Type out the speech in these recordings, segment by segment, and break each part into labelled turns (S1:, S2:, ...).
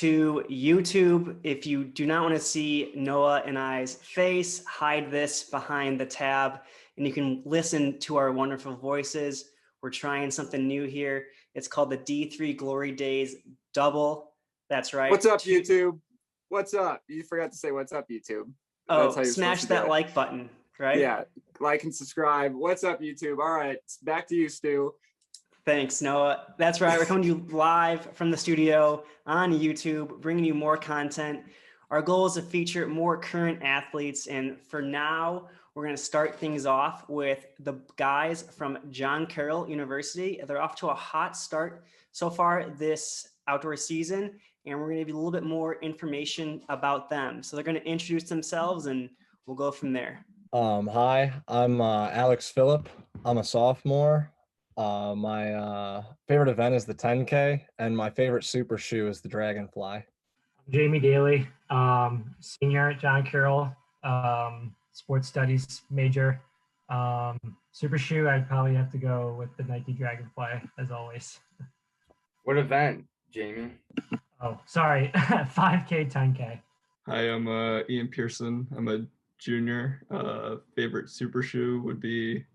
S1: to YouTube. If you do not want to see Noah and I's face, hide this behind the tab and you can listen to our wonderful voices. We're trying something new here. It's called the D3 Glory Days Double. That's right.
S2: What's up, YouTube? What's up? You forgot to say what's up, YouTube. That's
S1: Oh, smash that like button, right?
S2: Yeah, like and subscribe. What's up, YouTube? All right, back to you, Stu.
S1: Thanks, Noah. That's right. We're coming to you live from the studio on YouTube, bringing you more content. Our goal is to feature more current athletes. And for now, we're going to start things off with the guys from John Carroll University. They're off to a hot start so far this outdoor season, and we're going to give you a little bit more information about them. So they're going to introduce themselves and we'll go from there.
S3: Hi, I'm Alex Phillip. I'm a sophomore. My favorite event is the 10K, and my favorite super shoe is the Dragonfly.
S4: I'm Jamie Dailey, senior at John Carroll, sports studies major. Super shoe, I'd probably have to go with the Nike Dragonfly, as always.
S5: What event, Jamie?
S4: Oh, sorry, 5K, 10K.
S6: Hi, I'm Ian Pierson. I'm a junior. Favorite super shoe would be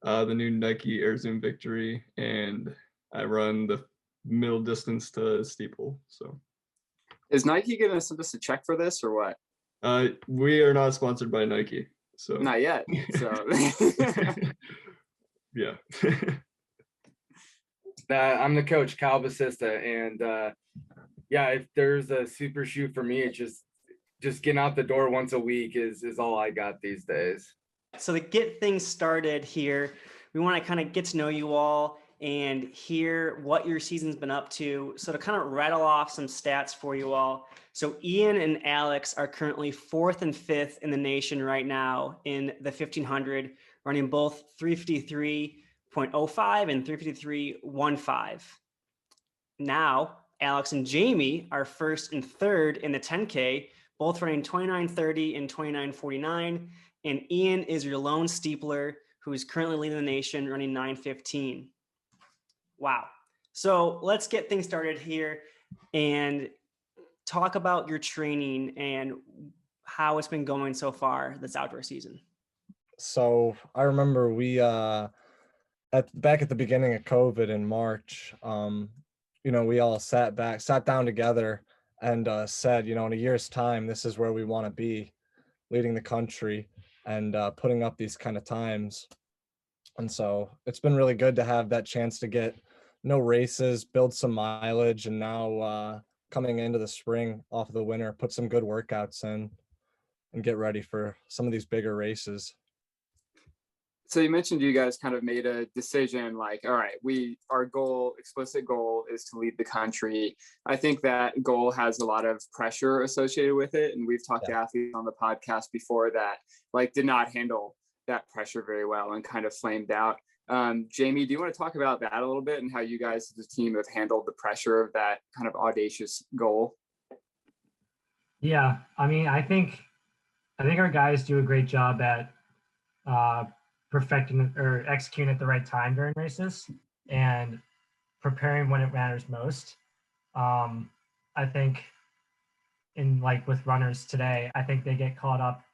S6: the new Nike Air Zoom Victory, and I run the middle distance to steeple. So,
S2: is Nike going to send us a check for this or what?
S6: We are not sponsored by Nike, so
S2: not yet. So,
S6: yeah.
S5: I'm the coach, Kyle Basista, and yeah, if there's a super shoe for me, it's just getting out the door once a week is all I got these days.
S1: So to get things started here, we want to kind of get to know you all and hear what your season's been up to. So to kind of rattle off some stats for you all. So Ian and Alex are currently 4th and 5th in the nation right now in the 1500, running both 353.05 and 353.15. Now, Alex and Jamie are 1st and 3rd in the 10K, both running 29:30 and 29:49. And Ian is your lone steepler who is currently leading the nation running 9:15. Wow. So let's get things started here and talk about your training and how it's been going so far this outdoor season.
S3: So I remember we back at the beginning of COVID in March, we all sat down together and said, in a year's time, this is where we want to be, leading the country and putting up these kind of times. And so it's been really good to have that chance to get no races, build some mileage, and now coming into the spring off of the winter, put some good workouts in and get ready for some of these bigger races.
S2: So you mentioned you guys kind of made a decision like, all right, our explicit goal is to lead the country. I think that goal has a lot of pressure associated with it. And we've talked to athletes on the podcast before that did not handle that pressure very well and kind of flamed out. Jamie, do you want to talk about that a little bit and how you guys as a team have handled the pressure of that kind of audacious goal?
S4: Yeah, I mean, I think our guys do a great job at perfecting or executing at the right time during races and preparing when it matters most. I think with runners today, I think they get caught up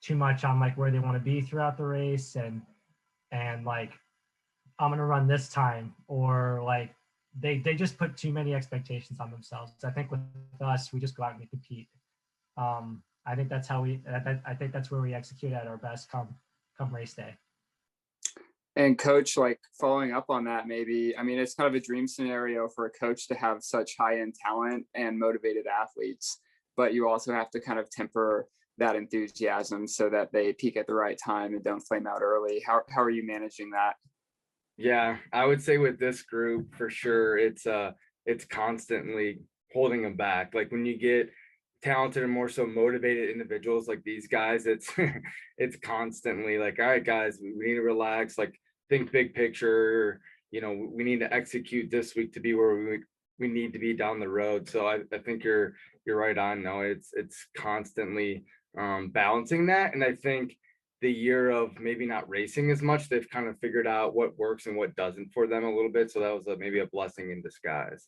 S4: too much on where they want to be throughout the race and I'm going to run this time, or they just put too many expectations on themselves. I think with us, we just go out and we compete. I think that's I think that's where we execute at our best come race day.
S2: And coach, following up on that, maybe, I mean, it's kind of a dream scenario for a coach to have such high-end talent and motivated athletes, but you also have to kind of temper that enthusiasm so that they peak at the right time and don't flame out early. How are you managing that?
S5: Yeah, I would say with this group, for sure, it's constantly holding them back. When you get talented and more so motivated individuals like these guys, it's constantly all right, guys, we need to relax, think big picture, we need to execute this week to be where we need to be down the road. So I think you're right on. No, it's constantly balancing that. And I think the year of maybe not racing as much, they've kind of figured out what works and what doesn't for them a little bit. So that was maybe a blessing in disguise.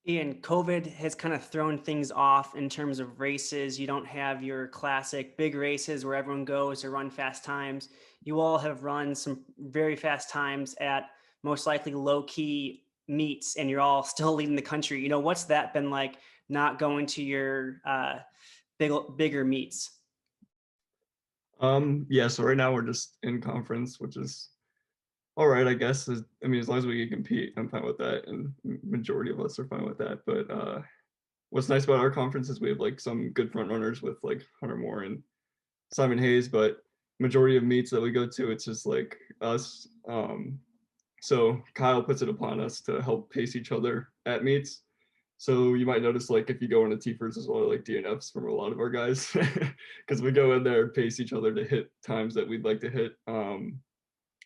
S1: Ian, COVID has kind of thrown things off in terms of races. You don't have your classic big races where everyone goes to run fast times. You all have run some very fast times at most likely low key meets, and you're all still leading the country. What's that been like, not going to your bigger meets?
S6: Yeah, so right now we're just in conference, which is all right, I guess. I mean, as long as we can compete, I'm fine with that, and majority of us are fine with that. But what's nice about our conference is we have like some good front runners with like Hunter Moore and Simon Hayes, but majority of meets that we go to, it's just like us. So Kyle puts it upon us to help pace each other at meets. So you might notice like if you go into T-first as well, like DNFs from a lot of our guys, because we go in there and pace each other to hit times that we'd like to hit.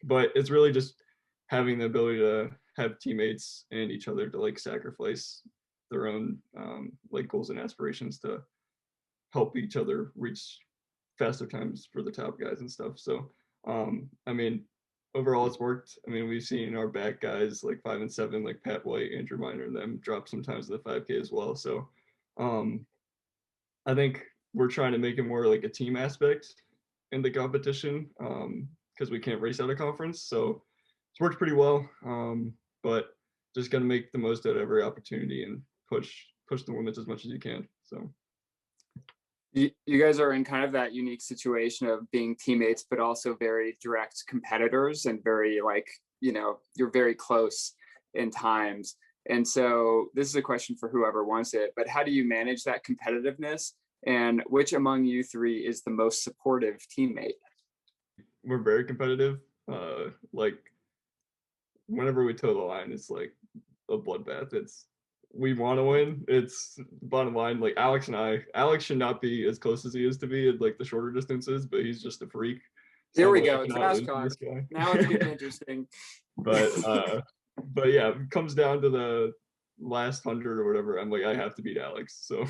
S6: But it's really just having the ability to have teammates and each other to like sacrifice their own like goals and aspirations to help each other reach faster times for the top guys and stuff. So I mean, overall it's worked. I mean, we've seen our back guys like 5 and 7, like Pat White, Andrew Miner, and them drop sometimes in the 5K as well. So I think we're trying to make it more like a team aspect in the competition because we can't race out of conference. So it's worked pretty well, but just gonna make the most out of every opportunity and push the limits as much as you can. So
S2: you guys are in kind of that unique situation of being teammates, but also very direct competitors and very like, you're very close in times. And so this is a question for whoever wants it, but how do you manage that competitiveness? And which among you three is the most supportive teammate?
S6: we're very competitive. Like whenever we toe the line, it's like a bloodbath. We want to win. It's bottom line. Like Alex should not be as close as he is to be at like the shorter distances, but he's just a freak.
S2: Here we
S6: like,
S2: go. NASCAR. Now it's getting interesting.
S6: But yeah, it comes down to the last 100 or whatever. I'm like, I have to beat Alex. So,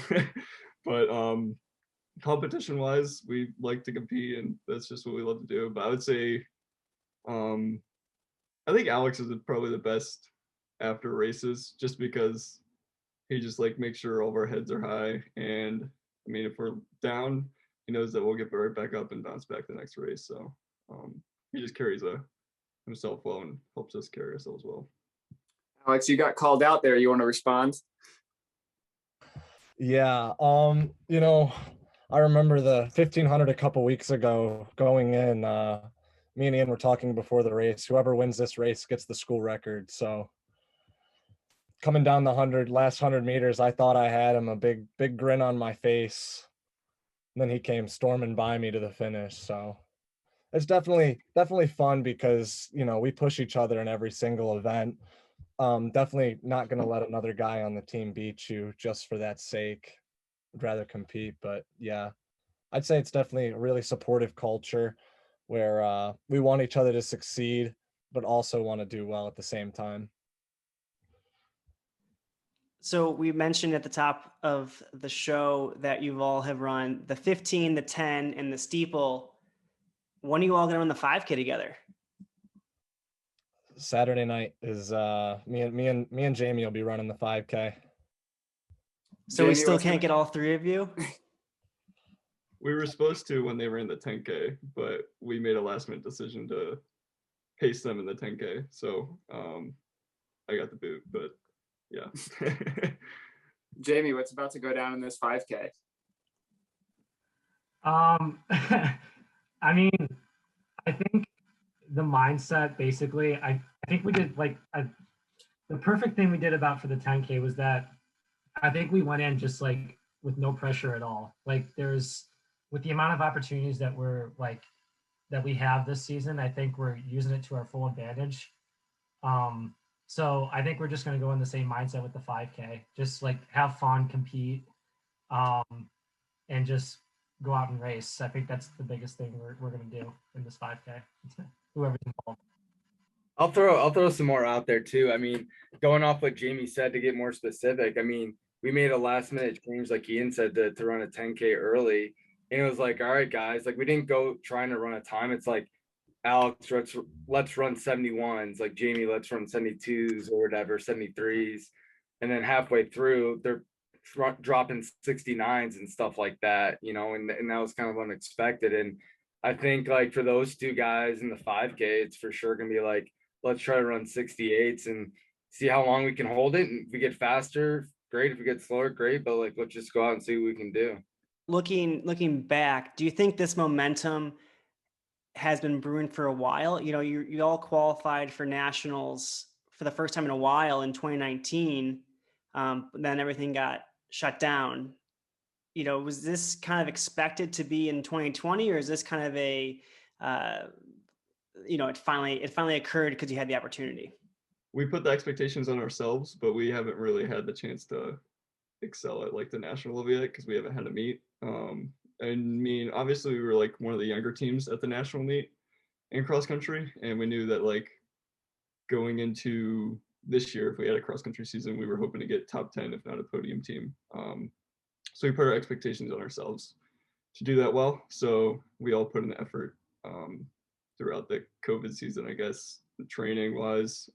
S6: but competition wise, we like to compete, and that's just what we love to do. But I would say, I think Alex is probably the best after races, just because he just like makes sure all of our heads are high. And I mean, if we're down, he knows that we'll get right back up and bounce back the next race. So he just carries himself well and helps us carry ourselves well.
S2: Alex, you got called out there. You want to respond?
S3: Yeah. I remember the 1500 a couple weeks ago going in. Me and Ian were talking before the race. Whoever wins this race gets the school record. So coming down the last 100 meters, I thought I had him, a big grin on my face. And then he came storming by me to the finish. So it's definitely fun because, we push each other in every single event. Definitely not going to let another guy on the team beat you just for that sake. I'd rather compete, but yeah, I'd say it's definitely a really supportive culture where we want each other to succeed, but also want to do well at the same time.
S1: So we mentioned at the top of the show that you all have run the 15, the 10, and the steeple. When are you all going to run the 5K together?
S3: Saturday night is me and Jamie will be running the 5K.
S1: So
S2: Jamie,
S1: we still can't get all three of you?
S6: We were supposed to when they ran the 10K, but we made a last minute decision to pace them in the 10K. So I got the boot, but yeah.
S2: Jamie, what's about to go down in this 5K?
S4: I mean, I think the mindset basically, I think we did like the perfect thing we did about for the 10K was that I think we went in just like with no pressure at all. Like with the amount of opportunities that we have this season, I think we're using it to our full advantage. So I think we're just going to go in the same mindset with the 5K, just like have fun, compete, and just go out and race. I think that's the biggest thing we're going to do in this 5K. Whoever's involved.
S5: I'll throw some more out there too. I mean, going off what Jamie said, to get more specific, I mean, we made a last minute change, like Ian said, to run a 10K early. And it was like, all right, guys, like we didn't go trying to run a time. It's like, Alex, let's run 71s. Like Jamie, let's run 72s or whatever, 73s. and then halfway through they're dropping 69s and stuff like that, you know, and that was kind of unexpected. And I think like for those two guys in the 5K, it's for sure gonna be like, let's try to run 68s and see how long we can hold it. And if we get faster, great. If we get slower, great. But like, let's just go out and see what we can do.
S1: Looking back, do you think this momentum has been brewing for a while? You know, you all qualified for nationals for the first time in a while in 2019, but then everything got shut down. You know, was this kind of expected to be in 2020, or is this kind of a, you know, it finally occurred because you had the opportunity?
S6: We put the expectations on ourselves, but we haven't really had the chance to excel at like the national level yet because we haven't had a meet. I mean, obviously we were like one of the younger teams at the national meet in cross country, and we knew that like going into this year, if we had a cross country season, we were hoping to get top 10, if not a podium team. So we put our expectations on ourselves to do that well. So we all put in the effort throughout the COVID season, I guess, the training wise,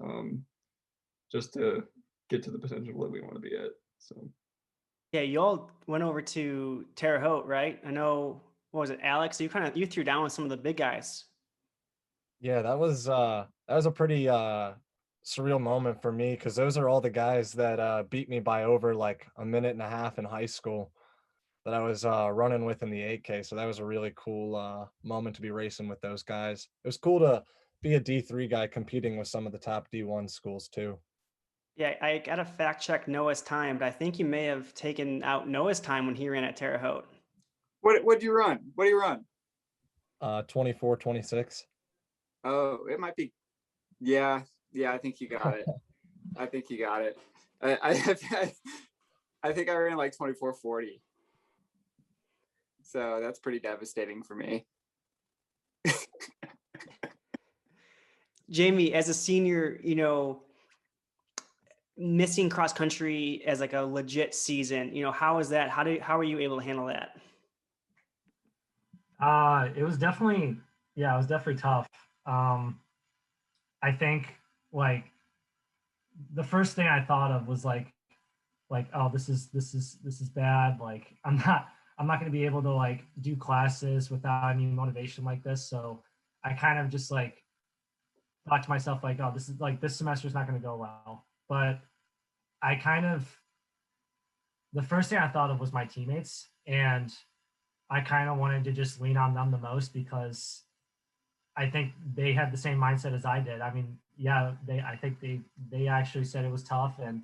S6: just to get to the potential that we want to be at. So.
S1: Yeah, you all went over to Terre Haute, right? I know, what was it, Alex? You threw down with some of the big guys.
S3: Yeah, that was a pretty surreal moment for me because those are all the guys that beat me by over like a minute and a half in high school that I was running with in the 8K. So that was a really cool moment to be racing with those guys. It was cool to be a D3 guy competing with some of the top D1 schools too.
S1: Yeah, I got to fact check Noah's time, but I think you may have taken out Noah's time when he ran at Terre Haute.
S2: What do you run? What do you run?
S3: 24-26.
S2: Oh, it might be. Yeah, I think you got it. I think you got it. I think I ran like 24:40. So that's pretty devastating for me.
S1: Jamie, as a senior, you know, missing cross country as like a legit season, you know, how is that? How are you able to handle that?
S4: It was definitely tough. I think like the first thing I thought of was like, oh, this is bad. Like I'm not going to be able to like do classes without any motivation like this. So I kind of just like thought to myself like, oh, this is like this semester's not going to go well. But I kind of the first thing I thought of was my teammates, and I kind of wanted to just lean on them the most because I think they had the same mindset as I did. I mean, yeah, I think they actually said it was tough and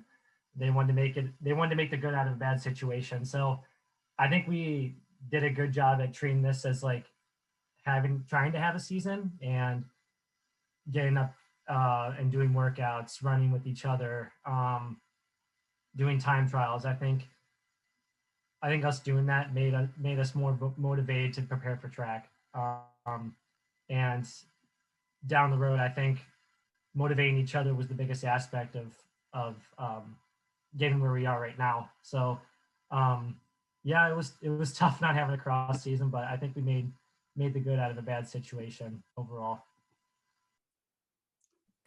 S4: they wanted to make the good out of a bad situation. So I think we did a good job at treating this as like trying to have a season and getting up and doing workouts, running with each other, doing time trials. I think us doing that made us more motivated to prepare for track. And down the road, I think motivating each other was the biggest aspect of getting where we are right now. So yeah, it was tough not having a cross season, but I think we made the good out of a bad situation overall.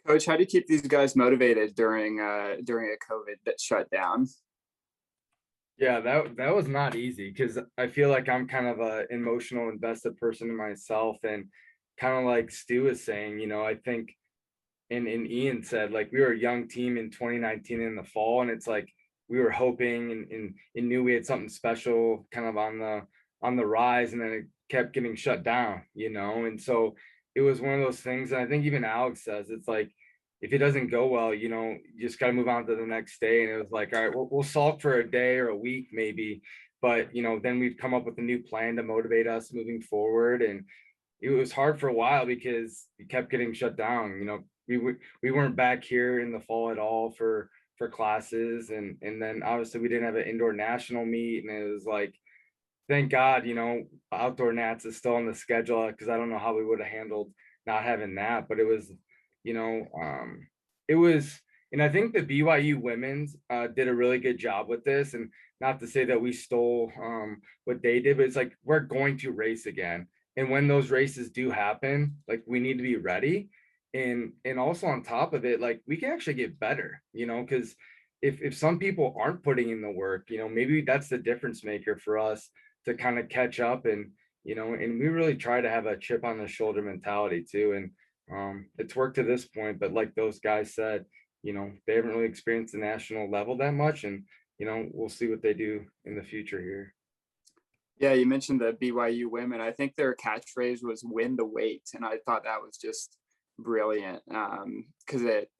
S2: Coach, how do you keep these guys motivated during a COVID that shut down?
S5: Yeah, that was not easy because I feel like I'm kind of a emotional invested person in myself, and kind of like Stu is saying, you know, I think and Ian said, like, we were a young team in 2019 in the fall, and it's like we were hoping and knew we had something special kind of on the rise, and then it kept getting shut down, you know. And so it was one of those things, and I think even Alex says it's like if it doesn't go well, you know, you just got to move on to the next day. And it was like, all right, we'll sulk for a day or a week maybe, but you know, then we'd come up with a new plan to motivate us moving forward. And it was hard for a while because we kept getting shut down. You know, we weren't back here in the fall at all for classes, and then obviously we didn't have an indoor national meet, and it was like, thank God, you know, outdoor nats is still on the schedule, because I don't know how we would have handled not having that. But it was, you know, it was, and I think the BYU women's did a really good job with this. And not to say that we stole what they did, but it's like we're going to race again, and when those races do happen, like we need to be ready. And also on top of it, like we can actually get better, you know, because if some people aren't putting in the work, maybe that's the difference maker for us to kind of catch up. And and we really try to have a chip on the shoulder mentality too. And it's worked to this point, but like those guys said, they haven't really experienced the national level that much, and we'll see what they do in the future here.
S2: Yeah, you mentioned the BYU women. I think their catchphrase was "win the weight," and I thought that was just brilliant, because it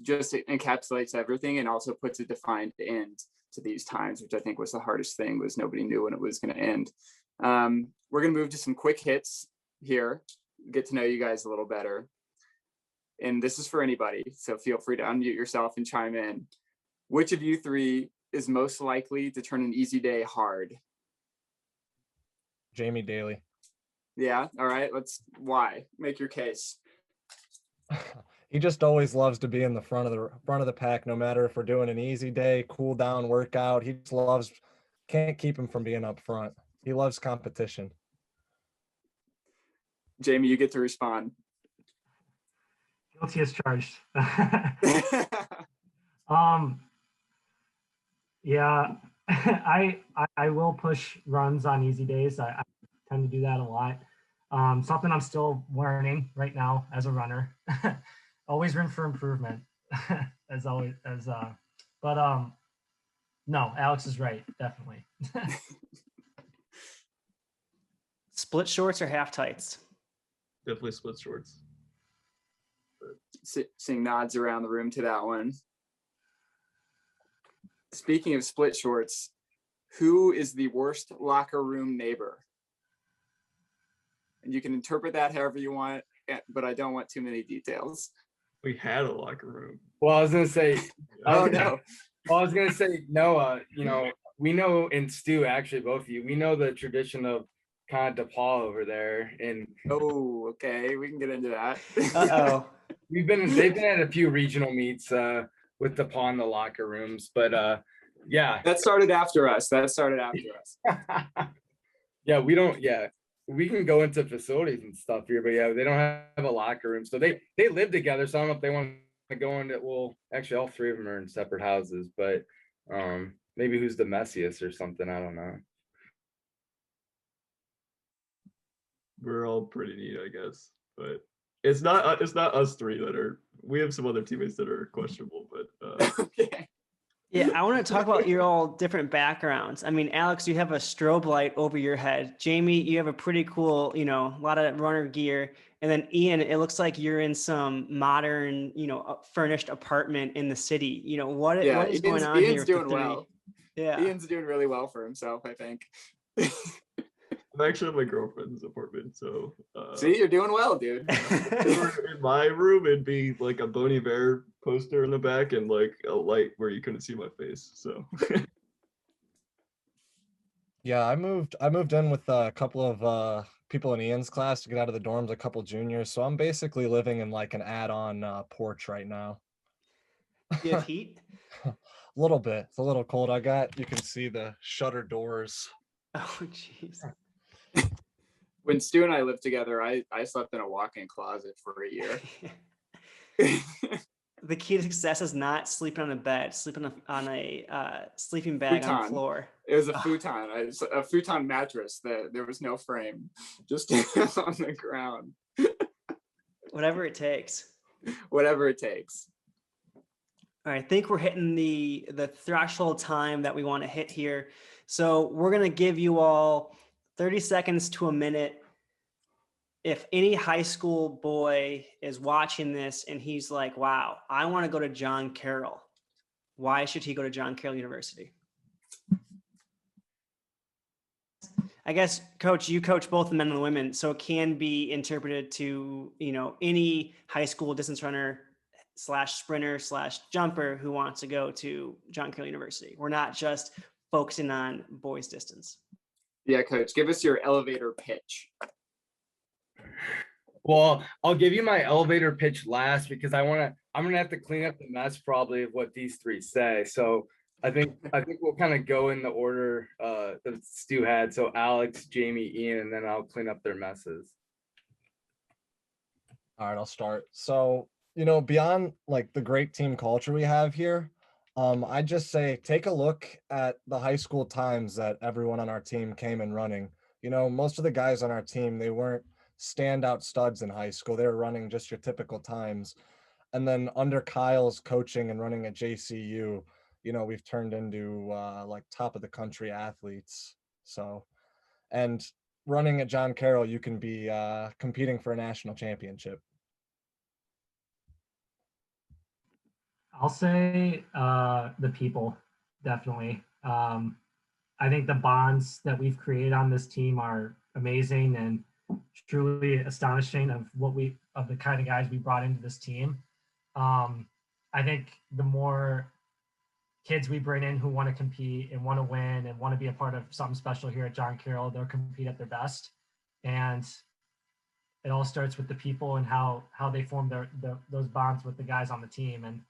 S2: just encapsulates everything and also puts a defined end to these times, which I think was the hardest thing, was nobody knew when it was going to end. We're going to move to some quick hits here, get to know you guys a little better. And this is for anybody, so feel free to unmute yourself and chime in. Which of you three is most likely to turn an easy day hard?
S3: Jamie Dailey.
S2: Yeah, all right, why? Make your case.
S3: He just always loves to be in the front of the pack, no matter if we're doing an easy day, cool down workout. He just loves, can't keep him from being up front. He loves competition.
S2: Jamie, you get to respond.
S4: Guilty as charged. Yeah, I will push runs on easy days. I tend to do that a lot. Something I'm still learning right now as a runner. Always room for improvement, as always. But no, Alex is right, definitely.
S1: Split shorts or half tights?
S6: Definitely split shorts.
S2: Seeing nods around the room to that one. Speaking of split shorts, who is the worst locker room neighbor? And you can interpret that however you want, but I don't want too many details.
S6: We had a locker room.
S5: Well, I was gonna say,
S2: Oh no.
S5: Well, I was gonna say, Noah, we know, and Stu, actually, both of you, we know the tradition of kind of DePaul over there. And
S2: Oh, okay, we can get into that.
S1: Uh-oh.
S5: they've been at a few regional meets with DePaul in the locker rooms, but yeah.
S2: That started after us.
S5: Yeah, we can go into facilities and stuff here, but yeah, they don't have a locker room. So they live together. So I don't know if they want to go into, well, actually all three of them are in separate houses, but maybe who's the messiest or something. I don't know.
S6: We're all pretty neat, I guess, but it's not us three that are. We have some other teammates that are questionable, but
S2: Okay.
S1: Yeah, I want to talk about your all different backgrounds. I mean, Alex, you have a strobe light over your head. Jamie, you have a pretty cool, a lot of runner gear. And then Ian, it looks like you're in some modern, furnished apartment in the city. What is going on
S2: Ian's
S1: here?
S2: Doing well.
S1: Yeah.
S2: Ian's doing really well for himself, I think.
S6: I'm actually at my girlfriend's apartment, so
S2: See, you're doing well, dude.
S6: in my room, it'd be like a Bon Iver poster in the back and like a light where you couldn't see my face. So
S3: Yeah, I moved in with a couple of people in Ian's class to get out of the dorms, a couple juniors. So I'm basically living in like an add-on porch right now.
S1: Do you have heat?
S3: A little bit. It's a little cold. You can see the shutter doors.
S1: Oh, jeez.
S2: When Stu and I lived together, I slept in a walk-in closet for a year.
S1: The key to success is not sleeping on a bed, sleeping on a sleeping bag on the floor.
S2: It was a futon, a futon mattress. There was no frame, just on the ground.
S1: Whatever it takes.
S2: Whatever it takes.
S1: All right, I think we're hitting the threshold time that we want to hit here. So we're going to give you all 30 seconds to a minute. If any high school boy is watching this and he's like, wow, I want to go to John Carroll, why should he go to John Carroll University? I guess, Coach, you coach both the men and the women, so it can be interpreted to, any high school distance runner / sprinter / jumper who wants to go to John Carroll University. We're not just focusing on boys distance.
S2: Yeah, Coach, give us your elevator pitch.
S5: Well, I'll give you my elevator pitch last because I'm gonna have to clean up the mess probably of what these three say. So I think we'll kind of go in the order that Stu had. So Alex, Jamie, Ian, and then I'll clean up their messes.
S3: All right, I'll start. So, beyond like the great team culture we have here, I just say take a look at the high school times that everyone on our team came in running. Most of the guys on our team, they weren't standout studs in high school. They were running just your typical times. And then under Kyle's coaching and running at JCU, we've turned into like top of the country athletes. So, and running at John Carroll, you can be competing for a national championship.
S4: I'll say the people, definitely. I think the bonds that we've created on this team are amazing and truly astonishing of the kind of guys we brought into this team. I think the more kids we bring in who want to compete and want to win and want to be a part of something special here at John Carroll, they'll compete at their best. And it all starts with the people and how they form those bonds with the guys on the team. And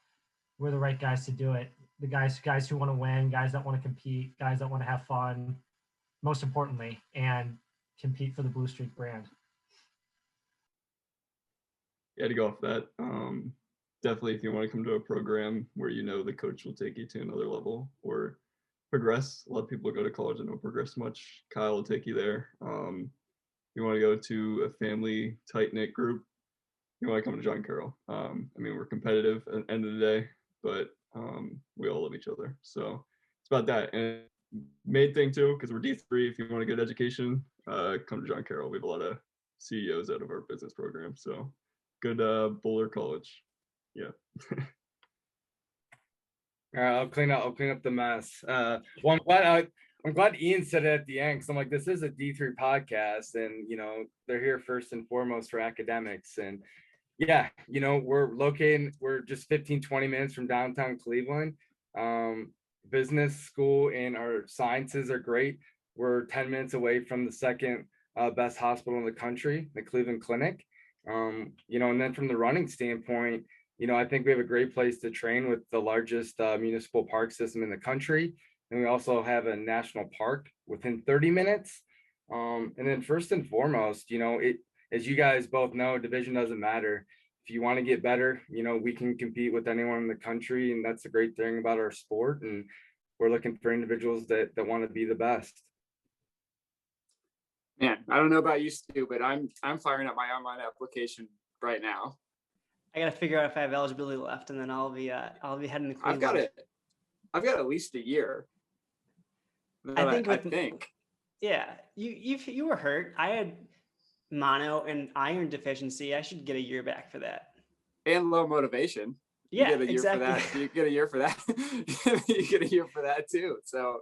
S4: we're the right guys to do it. The guys who want to win, guys that want to compete, guys that want to have fun, most importantly, and compete for the Blue Streak brand.
S6: Yeah, to go off that, definitely if you want to come to a program where the coach will take you to another level or progress. A lot of people go to college and don't progress much. Kyle will take you there. If you want to go to a family tight-knit group, you want to come to John Carroll. We're competitive at the end of the day, but we all love each other. So it's about that. And main thing too, because we're D3, if you want a good education, come to John Carroll. We have a lot of CEOs out of our business program. So good Boulder College. Yeah.
S5: All right, I'll clean up the mess. Well, I'm glad Ian said it at the end, because I'm like, this is a D3 podcast, and they're here first and foremost for academics. And yeah, we're just 15-20 minutes from downtown Cleveland. Business school and our sciences are great. We're 10 minutes away from the second best hospital in the country, the Cleveland Clinic. And then from the running standpoint, I think we have a great place to train with the largest municipal park system in the country. And we also have a national park within 30 minutes. And then first and foremost, as you guys both know, division doesn't matter. If you want to get better, we can compete with anyone in the country. And that's the great thing about our sport. And we're looking for individuals that want to be the best.
S2: Man, I don't know about you, Stu, but I'm firing up my online application right now.
S1: I got to figure out if I have eligibility left, and then I'll be heading to Cleveland.
S2: I've got at least a year. I think.
S1: Yeah, you were hurt. I had mono and iron deficiency. I should get a year back for that.
S2: And low motivation.
S1: Yeah,
S2: you get a year
S1: exactly.
S2: For that. You get a year for that. You get a year for that too. So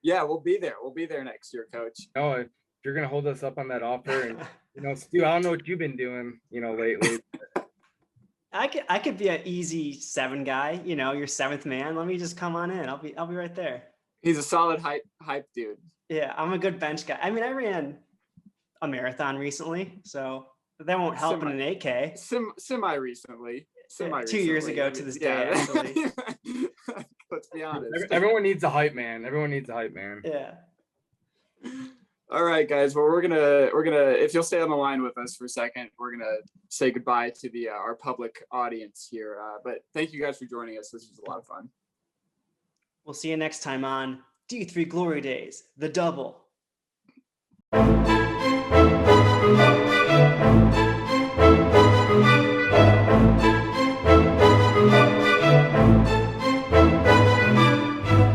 S2: yeah, we'll be there. We'll be there next year, Coach.
S5: Oh, if you're gonna hold us up on that offer, and Stu, I don't know what you've been doing, lately.
S1: I could be an easy 7 guy, your 7th man. Let me just come on in. I'll be right there.
S2: He's a solid hype dude.
S1: Yeah, I'm a good bench guy. I ran a marathon recently, so that won't help in an 8K.
S2: Semi recently.
S1: 2 years ago to this day, actually.
S2: Let's be honest.
S5: Everyone needs a hype man.
S1: Yeah.
S2: All right, guys. Well, we're gonna if you'll stay on the line with us for a second, we're gonna say goodbye to our public audience here. But thank you guys for joining us. This was a lot of fun.
S1: We'll see you next time on D3 Glory Days, the double.